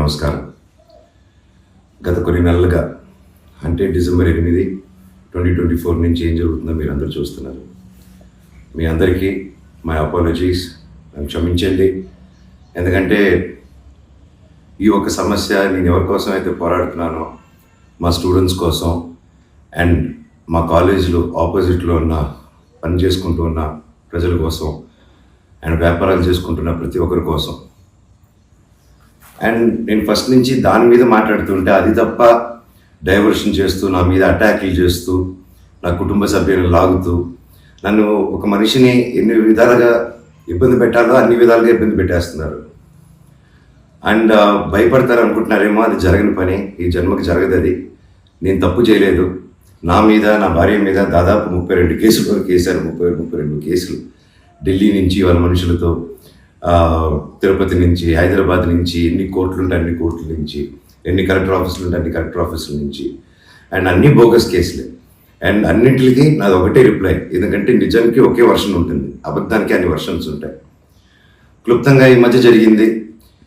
నమస్కారం. గత కొన్ని నెలలుగా అంటే డిసెంబర్ 8, 2024 నుంచి ఏం జరుగుతుందో మీరు అందరూ చూస్తున్నారు. మీ అందరికీ మై అపాలజీస్, నన్ను క్షమించండి. ఎందుకంటే ఈ ఒక సమస్య నేను ఎవరి కోసం అయితే పోరాడుతున్నానో మా స్టూడెంట్స్ కోసం అండ్ మా కాలేజీలో ఆపోజిట్లో ఉన్న పని చేసుకుంటూ ఉన్న ప్రజల కోసం అండ్ వ్యాపారాలు చేసుకుంటున్న ప్రతి ఒక్కరి కోసం. అండ్ నేను ఫస్ట్ నుంచి దాని మీద మాట్లాడుతుంటే అది తప్ప డైవర్షన్ చేస్తూ నా మీద అటాక్లు చేస్తూ నా కుటుంబ సభ్యులను లాగుతూ నన్ను ఒక మనిషిని ఎన్ని విధాలుగా ఇబ్బంది పెట్టాలో అన్ని విధాలుగా ఇబ్బంది పెట్టేస్తున్నారు. అండ్ భయపడతారు అనుకుంటున్నారేమో, అది జరగని పని, ఈ జన్మకి జరగదు. అది నేను తప్పు చేయలేదు. నా మీద, నా భార్య మీద దాదాపు 32 కేసులు వరకు వేశారు. 32 కేసులు ఢిల్లీ నుంచి వాళ్ళ మనుషులతో, తిరుపతి నుంచి, హైదరాబాద్ నుంచి, ఎన్ని కోర్టులు ఉంటే అన్ని కోర్టుల నుంచి, ఎన్ని కలెక్టర్ ఆఫీసులు ఉంటే అన్ని కలెక్టర్ ఆఫీసుల నుంచి, అండ్ అన్ని బోగస్ కేసులే. అండ్ అన్నింటికి నాది ఒకటే రిప్లై, ఎందుకంటే నిజానికి ఒకే వర్షన్ ఉంటుంది, అబద్ధానికి అన్ని వర్షన్స్ ఉంటాయి. క్లుప్తంగా ఈ మధ్య జరిగింది.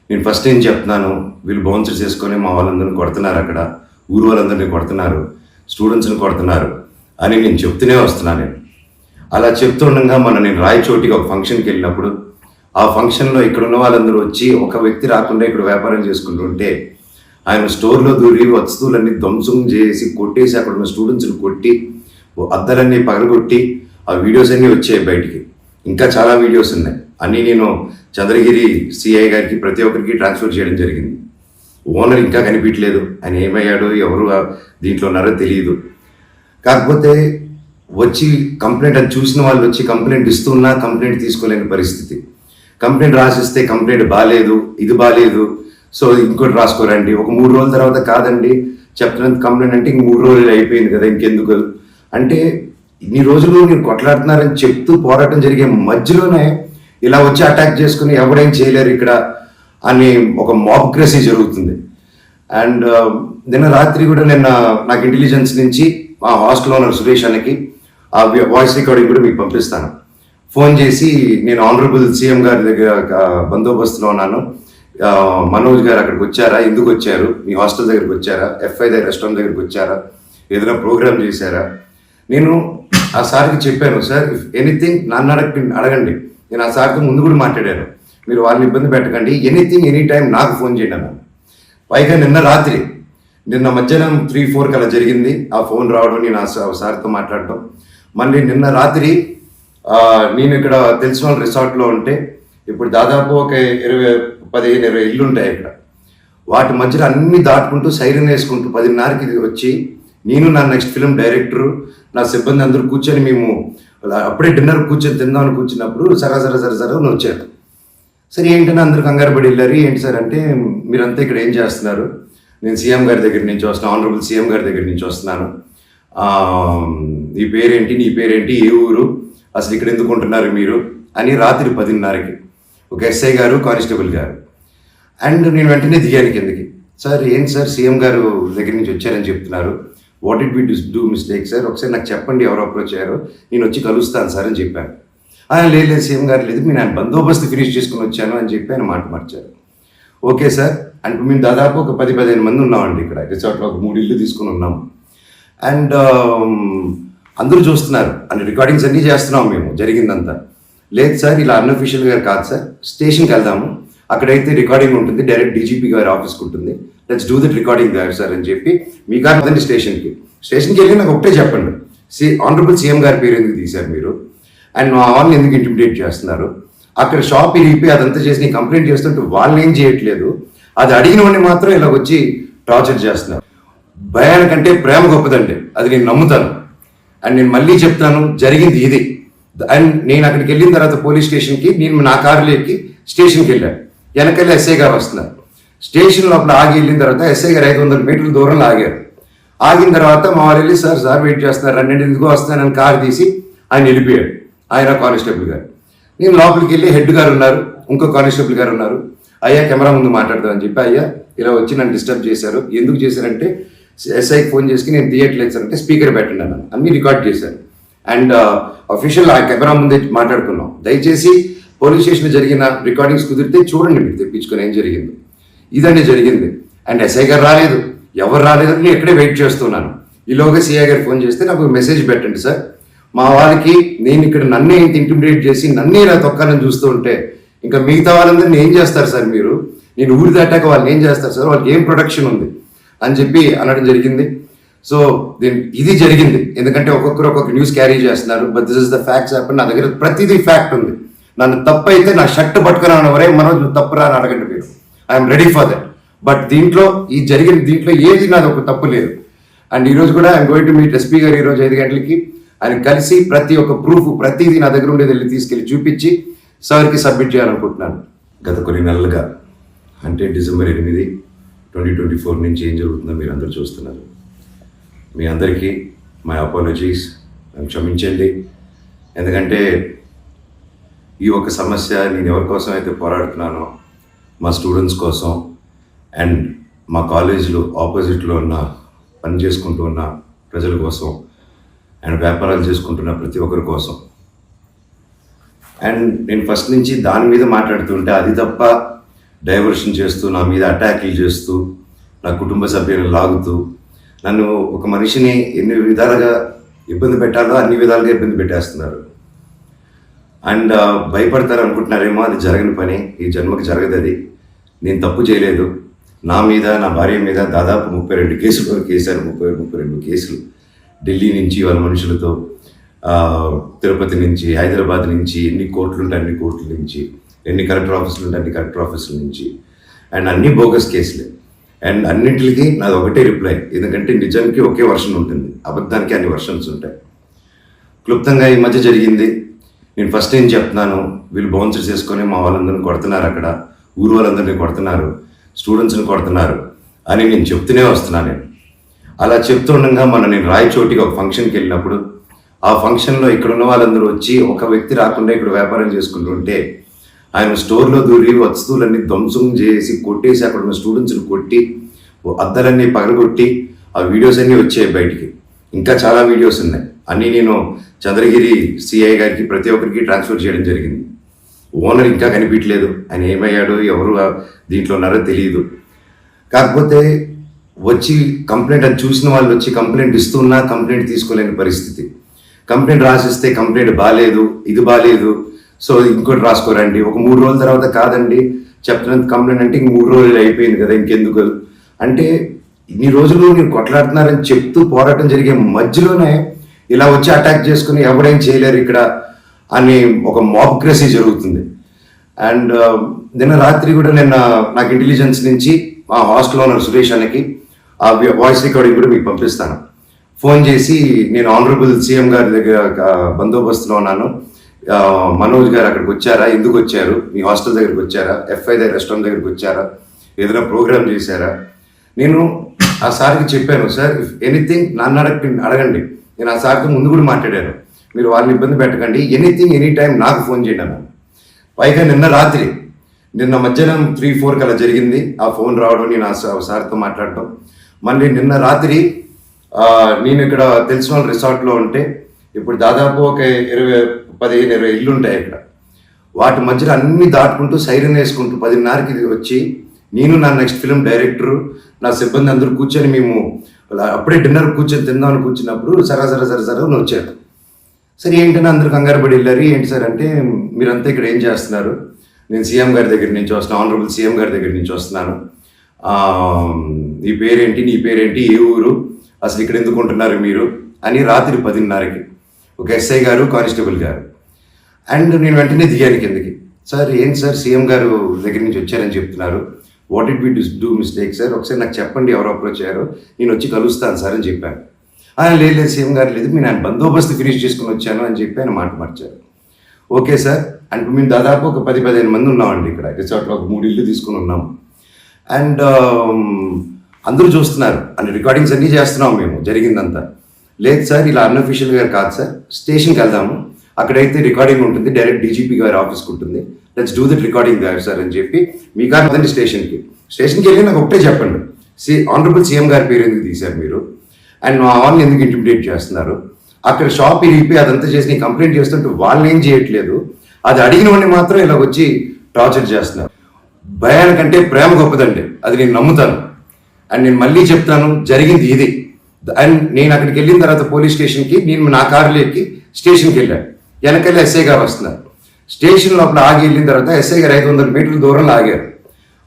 నేను ఫస్ట్ ఏం చెప్తున్నాను, వీళ్ళు బౌన్సర్ చేసుకొని మా వాళ్ళందరినీ కొడుతున్నారు, అక్కడ ఊరు వాళ్ళందరినీ కొడుతున్నారు, స్టూడెంట్స్ని కొడుతున్నారు అని నేను చెప్తూనే వస్తున్నాను. నేను అలా చెప్తుండగా నేను రాయచోటికి ఒక ఫంక్షన్కి వెళ్ళినప్పుడు ఆ ఫంక్షన్లో ఇక్కడ ఉన్న వాళ్ళందరూ వచ్చి ఒక వ్యక్తి రాకుండా ఇక్కడ వ్యాపారం చేసుకుంటుంటే ఆయన స్టోర్లో దూరి వస్తువులన్నీ ధ్వంసం చేసి కొట్టేసి అక్కడ ఉన్న స్టూడెంట్స్ని కొట్టి అద్దాలన్నీ పగలగొట్టి ఆ వీడియోస్ అన్నీ వచ్చాయి బయటికి. ఇంకా చాలా వీడియోస్ ఉన్నాయి. అన్నీ నేను చంద్రగిరి సిఐ గారికి ప్రతి ఒక్కరికి ట్రాన్స్ఫర్ చేయడం జరిగింది. ఓనర్ ఇంకా కనిపించలేదు, ఆయన ఏమయ్యాడో ఎవరు దీంట్లో ఉన్నారో తెలియదు. కాకపోతే వచ్చి కంప్లైంట్ అది చూసిన వాళ్ళు వచ్చి కంప్లైంట్ ఇస్తున్నా కంప్లైంట్ తీసుకోలేని పరిస్థితి. కంప్లైంట్ రాసిస్తే కంప్లైంట్ బాగాలేదు, ఇది బాగాలేదు, సో ఇంకోటి రాసుకోరండి. ఒక 3 రోజుల తర్వాత కాదండి చెప్తున్నంత కంప్లైంట్ అంటే ఇంక 3 రోజులు అయిపోయింది కదా, ఇంకెందుకు అంటే ఇన్ని రోజులు మీరు కొట్లాడుతున్నారని చెప్తూ పోరాటం జరిగే మధ్యలోనే ఇలా వచ్చి అటాక్ చేసుకుని ఎవరేం చేయలేరు ఇక్కడ అని ఒక మాబ్క్రసీ జరుగుతుంది. అండ్ నిన్న రాత్రి కూడా నాకు ఇంటెలిజెన్స్ నుంచి మా హాస్టల్లో ఉన్న సురేష్ అన్నకి ఆ వాయిస్ రికార్డింగ్ కూడా మీకు పంపిస్తాను. ఫోన్ చేసి నేను ఆనరబుల్ సీఎం గారి దగ్గర బందోబస్తులో ఉన్నాను, మనోజ్ గారు అక్కడికి వచ్చారా, ఎందుకు వచ్చారు, మీ హాస్టల్ దగ్గరికి వచ్చారా, ఎఫ్ఐ దగ్గర రెస్టారెంట్ దగ్గరికి వచ్చారా, ఏదైనా ప్రోగ్రామ్ చేశారా. నేను ఆ సార్కి చెప్పాను, సార్ ఇఫ్ ఎనీథింగ్ నన్ను అడగండి. నేను ఆ సార్తో ముందు కూడా మాట్లాడాను, మీరు వాళ్ళని ఇబ్బంది పెట్టకండి, ఎనీథింగ్ ఎనీ టైం నాకు ఫోన్ చేయండి అన్నాను. పైగా నిన్న మధ్యాహ్నం 3-4 అలా జరిగింది ఆ ఫోన్ రావడం, నేను ఆ సార్తో మాట్లాడటం. మళ్ళీ నిన్న రాత్రి నేను ఇక్కడ తెలిసిన వాళ్ళ రిసార్ట్లో ఉంటే ఇప్పుడు దాదాపు ఒక 15-20 ఇల్లు ఉంటాయి ఇక్కడ. వాటి మధ్యలో అన్ని దాటుకుంటూ సైరన్ వేసుకుంటూ 10:30కి వచ్చి నేను నా నెక్స్ట్ ఫిల్మ్ డైరెక్టరు నా సిబ్బంది అందరూ కూర్చొని మేము అప్పుడే డిన్నర్ కూర్చొని తిందామని కూర్చున్నప్పుడు సరా వచ్చారు. సరే ఏంటని అందరూ కంగారు పడి వెళ్ళారు. ఏంటి సార్ అంటే, మీరంతా ఇక్కడ ఏం చేస్తున్నారు, నేను సీఎం గారి దగ్గర నుంచి వస్తున్నాను, ఆనరబుల్ సీఎం గారి దగ్గర నుంచి వస్తున్నాను, నీ పేరేంటి, ఏ ఊరు, అసలు ఇక్కడ ఎందుకు ఉంటున్నారు మీరు అని రాత్రి 10:30కి ఒక ఎస్ఐ గారు, కానిస్టేబుల్ గారు. అండ్ నేను వెంటనే దిగాను కిందకి. సార్ ఏంటి సార్ సీఎం గారు దగ్గర నుంచి వచ్చారని చెప్తున్నారు, what it we do mistake sir, ఒకసారి నాకు చెప్పండి ఎవరు అప్రోచ్ అయ్యారో, నేను వచ్చి కలుస్తాను సార్ అని చెప్పాను. లేదు సీఎం గారు లేదు, నేను ఆయన బందోబస్తు ఫినిష్ చేసుకుని వచ్చాను అని చెప్పి ఆయన మాట మార్చారు. ఓకే సార్ అంటే మేము దాదాపు ఒక 10-15 మంది ఉన్నామండి ఇక్కడ రిసార్ట్లో, ఒక 3 ఇల్లు తీసుకుని ఉన్నాము. అండ్ అందరూ చూస్తున్నారు, అన్ని రికార్డింగ్స్ అన్నీ చేస్తున్నాం మేము జరిగిందంతా. లేదు సార్ ఇలా అన్అఫీషియల్గా కాదు సార్, స్టేషన్కి వెళ్దాము, అక్కడైతే రికార్డింగ్ ఉంటుంది, డైరెక్ట్ డీజీపీ గారి ఆఫీస్కి ఉంటుంది, లెట్స్ డూ దిట్ రికార్డింగ్ గారు సార్ అని చెప్పి మీ గారు అదండి స్టేషన్కి వెళ్ళి నాకు ఒకటే చెప్పండి, ఆనరబుల్ సీఎం గారి పేరు ఎందుకు తీశారు మీరు, అండ్ మా వాళ్ళని ఎందుకు ఇంటిమిడేట్ చేస్తున్నారు, అక్కడ షాప్ ఇరిగిపోయి అదంతా చేసి నేను కంప్లైంట్ చేస్తుంటే వాళ్ళని ఏం చేయట్లేదు, అది అడిగిన వాడిని మాత్రం ఇలా వచ్చి టార్చర్ చేస్తున్నారు. భయానికంటే ప్రేమ గొప్పదండి, అది నేను నమ్ముతాను. అండ్ నేను మళ్ళీ చెప్తాను, జరిగింది ఇది. అండ్ నేను అక్కడికి వెళ్ళిన తర్వాత పోలీస్ స్టేషన్కి నేను నా కారులో ఎక్కి స్టేషన్కి వెళ్ళాను. వెనకెళ్ళి ఎస్ఐ గారు వస్తున్నారు. స్టేషన్ లోపల ఆగి వెళ్ళిన తర్వాత ఎస్ఐ గారు 500 మీటర్ల దూరంలో ఆగారు. ఆగిన తర్వాత మా వాళ్ళు వెళ్ళి సార్ వెయిట్ చేస్తున్నారు, అన్నీ ఎందుకు వస్తున్నానని కారు తీసి ఆయన వెళ్ళిపోయాడు, ఆయన కానిస్టేబుల్ గారు. నేను లోపలికి వెళ్ళి హెడ్ గారు ఉన్నారు, ఇంకో కానిస్టేబుల్ గారు ఉన్నారు. అయ్యా కెమెరా ముందు మాట్లాడతామని చెప్పి, అయ్యా ఇలా వచ్చి నన్ను డిస్టర్బ్ చేశారు, ఎందుకు చేశారంటే ఎస్ఐకి ఫోన్ చేసి నేను తీయట్లేదు సార్ అంటే స్పీకర్ పెట్టండి అన్నాను, అన్నీ రికార్డ్ చేశారు. అండ్ అఫీషియల్ ఆ కెమెరా ముందే మాట్లాడుకున్నాం. దయచేసి పోలీస్ స్టేషన్లో జరిగిన రికార్డింగ్స్ కుదిరితే చూడండి, మీరు తెప్పించుకొని ఏం జరిగిందో. ఇదండి జరిగింది. అండ్ ఎస్ఐ గారు రాలేదు, ఎవరు రాలేదు, నేను ఎక్కడే వెయిట్ చేస్తున్నాను. ఈలోగా సిఐ గారు ఫోన్ చేస్తే నాకు మెసేజ్ పెట్టండి సార్, మా వాళ్ళకి నేను ఇక్కడ నన్నే ఇంత ఇంటిమిడేట్ చేసి నన్నే ఇలా తొక్కాలని చూస్తూ ఉంటే ఇంకా మిగతా వాళ్ళందరినీ ఏం చేస్తారు సార్ మీరు, నేను ఊరి దాటాక వాళ్ళని ఏం చేస్తారు సార్, వాళ్ళకి ఏం ప్రొటెక్షన్ ఉంది అని చెప్పి అనడం జరిగింది. సో ఇది జరిగింది, ఎందుకంటే ఒక్కొక్కరు ఒక్కొక్క న్యూస్ క్యారీ చేస్తున్నారు. But this is the facts happen. నా దగ్గర ప్రతిదీ ఫ్యాక్ట్ ఉంది. నన్ను తప్పు అయితే నా షర్ట్ పట్టుకుని ఎవరే మనోజ్ తప్పురా అని అడగండి మీరు, I'm ready for that. But దీంట్లో ఈ జరిగిన దీంట్లో ఏది నాది ఒక తప్పు లేదు. అండ్ ఈరోజు కూడా I'm going to meet SP గారు ఈరోజు 5 గంటలకి. ఆయన కలిసి ప్రతి ఒక్క ప్రూఫ్ ప్రతిదీ నా దగ్గర ఉండేది వెళ్ళి తీసుకెళ్ళి చూపించి సార్కి సబ్మిట్ చేయాలనుకుంటున్నాను. గత కొన్ని నెలలుగా అంటే డిసెంబర్ 8, 2024 నుంచి ఏం జరుగుతుందో మీరు అందరూ చూస్తున్నారు. మీ అందరికీ మై అపాలజీస్, నన్ను క్షమించండి. ఎందుకంటే ఈ ఒక సమస్య నేను ఎవరి కోసం అయితే పోరాడుతున్నానో మా స్టూడెంట్స్ కోసం అండ్ మా కాలేజీలో ఆపోజిట్లో ఉన్న పని చేసుకుంటూ ఉన్న ప్రజల కోసం అండ్ వ్యాపారాలు చేసుకుంటున్న ప్రతి ఒక్కరి కోసం. అండ్ నేను ఫస్ట్ నుంచి దాని మీద మాట్లాడుతుంటే అది తప్ప డైవర్షన్ చేస్తూ నా మీద అటాక్లు చేస్తూ నా కుటుంబ సభ్యులను లాగుతూ నన్ను ఒక మనిషిని ఎన్ని విధాలుగా ఇబ్బంది పెట్టాలో అన్ని విధాలుగా ఇబ్బంది పెట్టేస్తున్నారు. అండ్ భయపడతారు అనుకుంటున్నారేమో, అది జరగని పని, ఈ జన్మకి జరగదు. అది నేను తప్పు చేయలేదు. నా మీద నా భార్య మీద దాదాపు 32 కేసులు వరకు వేశారు. 32 కేసులు ఢిల్లీ నుంచి వాళ్ళ మనుషులతో, తిరుపతి నుంచి, హైదరాబాద్ నుంచి, ఎన్ని కోర్టులు ఉంటే అన్ని కోర్టుల నుంచి, ఎన్ని కలెక్టర్ ఆఫీసులు ఉంటే అన్ని కలెక్టర్ ఆఫీసుల నుంచి, అండ్ అన్ని బోగస్ కేసులే. అండ్ అన్నింటికి నాది ఒకటే రిప్లై, ఎందుకంటే నిజానికి ఒకే వర్షన్ ఉంటుంది, అబద్ధానికి అన్ని వర్షన్స్ ఉంటాయి. క్లుప్తంగా ఈ మధ్య జరిగింది. నేను ఫస్ట్ ఏం చెప్తున్నాను, వీళ్ళు బౌన్సర్స్ చేసుకొని మా వాళ్ళందరినీ కొడుతున్నారు, అక్కడ ఊరు వాళ్ళందరినీ కొడుతున్నారు, స్టూడెంట్స్ని కొడుతున్నారు అని నేను చెప్తూనే వస్తున్నాను. నేను అలా చెప్తుండగా నేను రాయచోటికి ఒక ఫంక్షన్కి వెళ్ళినప్పుడు ఆ ఫంక్షన్లో ఇక్కడ ఉన్న వాళ్ళందరూ వచ్చి ఒక వ్యక్తి రాకుండా ఇక్కడ వ్యాపారం చేసుకుంటుంటే ఆయన స్టోర్లో దూరి వస్తువులన్నీ ధ్వంసం చేసి కొట్టేసి అక్కడ ఉన్న స్టూడెంట్స్ని కొట్టి అద్దాలన్నీ పగలగొట్టి ఆ వీడియోస్ అన్నీ వచ్చాయి బయటికి. ఇంకా చాలా వీడియోస్ ఉన్నాయి. అన్నీ నేను చంద్రగిరి సిఐ గారికి ప్రతి ఒక్కరికి ట్రాన్స్ఫర్ చేయడం జరిగింది. ఓనర్ ఇంకా కనిపించలేదు, ఆయన ఏమయ్యాడో ఎవరు దీంట్లో ఉన్నారో తెలియదు. కాకపోతే వచ్చి కంప్లైంట్ అది చూసిన వాళ్ళు వచ్చి కంప్లైంట్ ఇస్తున్నా కంప్లైంట్ తీసుకోలేని పరిస్థితి. కంప్లైంట్ రాసిస్తే కంప్లైంట్ బాగాలేదు, ఇది బాగాలేదు, సో ఇంకోటి రాసుకోరండి. ఒక 3 రోజుల తర్వాత కాదండి చెప్తున్నంత కంప్లైంట్ అంటే ఇంక 3 రోజులు అయిపోయింది కదా ఇంకెందుకు అంటే, ఇన్ని రోజులు మీరు కొట్లాడుతున్నారని చెప్తూ పోరాటం జరిగే మధ్యలోనే ఇలా వచ్చి అటాక్ చేసుకుని ఎవడేం చేయలేరు ఇక్కడ అని ఒక మాబ్క్రసీ జరుగుతుంది. అండ్ నిన్న రాత్రి కూడా నాకు ఇంటెలిజెన్స్ నుంచి మా హాస్టల్ ఓనర్ సురేష్ అన్నకి ఆ వాయిస్ రికార్డింగ్ కూడా మీకు పంపిస్తాను. ఫోన్ చేసి నేను ఆనరబుల్ సీఎం గారి దగ్గర బందోబస్తులో ఉన్నాను, మనోజ్ గారు అక్కడికి వచ్చారా, ఎందుకు వచ్చారు, మీ హాస్టల్ దగ్గరికి వచ్చారా, ఎఫ్ఐ దగ్గర రెస్టారెంట్ దగ్గరికి వచ్చారా, ఏదైనా ప్రోగ్రామ్ చేశారా. నేను ఆ సార్కి చెప్పాను, సార్ ఇఫ్ ఎనీథింగ్ నన్ను అడగండి. నేను ఆ సార్తో ముందు కూడా మాట్లాడాను, మీరు వాళ్ళని ఇబ్బంది పెట్టకండి, ఎనీథింగ్ ఎనీ టైం నాకు ఫోన్ చేయండి అన్నాను. పైగా నిన్న మధ్యాహ్నం 3-4 అలా జరిగింది ఆ ఫోన్ రావడం, నేను ఆ సార్తో మాట్లాడటం. మళ్ళీ నిన్న రాత్రి నేను ఇక్కడ తెలిసిన వాళ్ళ రిసార్ట్లో ఉంటే, ఇప్పుడు దాదాపు ఒక 15-20 ఇల్లు ఉంటాయి ఇక్కడ, వాటి మధ్యలో అన్ని దాటుకుంటూ సైరన్ వేసుకుంటూ 10:30కి వచ్చి నేను నా నెక్స్ట్ ఫిలిం డైరెక్టరు నా సిబ్బంది అందరూ కూర్చొని మేము అప్పుడే డిన్నర్ కూర్చొని తిందామని కూర్చున్నప్పుడు సరే అని వచ్చారు. సరే ఏంటని అందరూ కంగారు పడి వెళ్ళారు. ఏంటి సార్ అంటే, మీరంతా ఇక్కడ ఏం చేస్తున్నారు, నేను సీఎం గారి దగ్గర నుంచి వస్తున్నాను, ఆనరబుల్ సీఎం గారి దగ్గర నుంచి వస్తున్నాను, నీ పేరేంటి, ఏ ఊరు, అసలు ఇక్కడ ఎందుకు ఉంటున్నారు మీరు అని రాత్రి 10:30కి ఒక ఎస్ఐ గారు, కానిస్టేబుల్ గారు. అండ్ నేను వెంటనే దిగాను కిందకి. సార్ ఏంటి సార్ సీఎం గారు దగ్గర నుంచి వచ్చారని చెప్తున్నారు, what did we do mistake sir, ఒకసారి నాకు చెప్పండి ఎవరు అప్రోచ్ అయ్యారో, నేను వచ్చి కలుస్తాను సార్ అని చెప్పాను. ఆయన లేదు సీఎం గారు లేదు, నేను ఆయన బందోబస్తు ఫినిష్ చేసుకుని వచ్చాను అని చెప్పి ఆయన మాట మార్చారు. ఓకే సార్ అంటే మేము దాదాపు ఒక 10-15 మంది ఉన్నామండి ఇక్కడ రిసార్ట్లో, ఒక 3 ఇల్లు తీసుకుని ఉన్నాము. అండ్ అందరూ చూస్తున్నారు, అన్ని రికార్డింగ్స్ అన్నీ చేస్తున్నాము మేము జరిగిందంతా. లేదు సార్ ఇలా అన్అఫీషియల్గా కాదు సార్, స్టేషన్కి వెళ్దాము, అక్కడైతే రికార్డింగ్ ఉంటుంది, డైరెక్ట్ డీజీపీ గారి ఆఫీస్కి ఉంటుంది, లెట్స్ డూ దట్ రికార్డింగ్ గారు సార్ అని చెప్పి మీ కాదు స్టేషన్కి వెళ్ళి నాకు ఒకటే చెప్పండి, ఆనరబుల్ సీఎం గారి పేరు ఎందుకు తీశారు మీరు, అండ్ మా వాళ్ళని ఎందుకు ఇంటిమిడేట్ చేస్తున్నారు, అక్కడ షాప్ ఇరిపి అదంతా చేసి కంప్లైంట్ చేస్తుంటే వాళ్ళని ఏం చేయట్లేదు, అది అడిగిన వాడిని మాత్రం ఇలా వచ్చి టార్చర్ చేస్తున్నారు. భయానికంటే ప్రేమ గొప్పదండి, అది నేను నమ్ముతాను. అండ్ నేను మళ్ళీ చెప్తాను, జరిగింది ఇది. అండ్ నేను అక్కడికి వెళ్ళిన తర్వాత పోలీస్ స్టేషన్కి నేను నా కారులో ఎక్కి స్టేషన్కి వెళ్ళాను. వెనకెళ్ళి ఎస్ఐ గారు వస్తున్నారు. స్టేషన్ లోపల ఆగి వెళ్ళిన తర్వాత ఎస్ఐ గారు 500 మీటర్ల దూరంలో ఆగారు.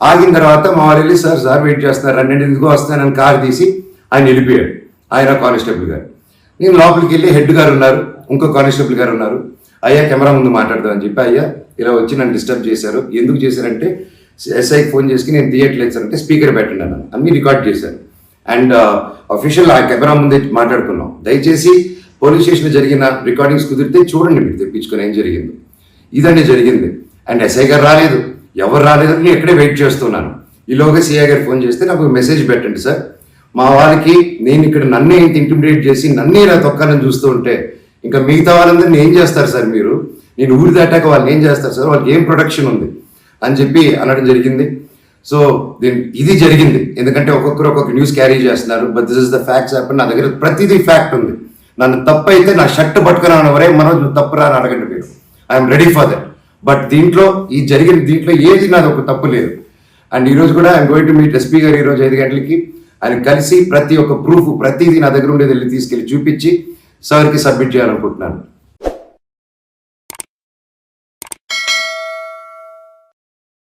ఆగిన తర్వాత మా వారు వెళ్ళి సార్ వెయిట్ చేస్తున్నారు, రండి ఎందుకో వస్తానని కారు తీసి ఆయన వెళ్ళిపోయాడు. ఆయన కానిస్టేబుల్ గారు. నేను లోపలికి వెళ్ళి హెడ్ గారు ఉన్నారు, ఇంకో కానిస్టేబుల్ గారు ఉన్నారు. అయ్యా కెమెరా ముందు మాట్లాడదాం అని చెప్పి, అయ్యా ఇలా వచ్చి నన్ను డిస్టర్బ్ చేశారు, ఎందుకు చేశారంటే ఎస్ఐకి ఫోన్ చేసి నేను తీయట్లేదు సార్ అంటే స్పీకర్ పెట్టండి అన్నాను. అన్ని రికార్డ్ చేశాను. అండ్ అఫీషియల్ ఆ కెమెరా ముందే మాట్లాడుకున్నాం. దయచేసి పోలీస్ స్టేషన్లో జరిగిన రికార్డింగ్స్ కుదిరితే చూడండి, మీరు తెప్పించుకొని ఏం జరిగిందో. ఇదండి జరిగింది. అండ్ ఎస్ఐ గారు రాలేదు, ఎవరు రాలేదు, నేను ఎక్కడే వెయిట్ చేస్తున్నాను. ఈలోగా సిఐ గారు ఫోన్ చేస్తే నాకు మెసేజ్ పెట్టండి సార్, మా వాళ్ళకి నేను ఇక్కడ నన్నే ఇంటిమిడేట్ చేసి నన్నే ఇలా తొక్కాలని చూస్తూ ఉంటే ఇంకా మిగతా వాళ్ళందరినీ ఏం చేస్తారు సార్ మీరు, నేను ఊరి దాటాక వాళ్ళని ఏం చేస్తారు సార్, వాళ్ళకి ఏం ప్రొటెక్షన్ ఉంది అని చెప్పి అనడం జరిగింది. సో ఇది జరిగింది. ఎందుకంటే ఒక్కొక్కరు ఒక్కొక్క న్యూస్ క్యారీ చేస్తున్నారు, but this is the facts happen. నా దగ్గర ప్రతిదీ ఫ్యాక్ట్ ఉంది. నన్ను తప్పు అయితే నా షర్ట్ పట్టుకుని ఎవరే మనం తప్పురా అని అడగండి మీరు, I'm ready for that. But దీంట్లో దీంట్లో ఏది నాది ఒక తప్పు లేదు. అండ్ ఈరోజు కూడా I'm going to meet SP గారు ఈరోజు 5 గంటలకి. ఆయన కలిసి ప్రతి ఒక్క ప్రూఫ్ ప్రతిదీ నా దగ్గర ఉండేది వెళ్ళి తీసుకెళ్ళి చూపించి సార్కి సబ్మిట్ చేయాలనుకుంటున్నాను.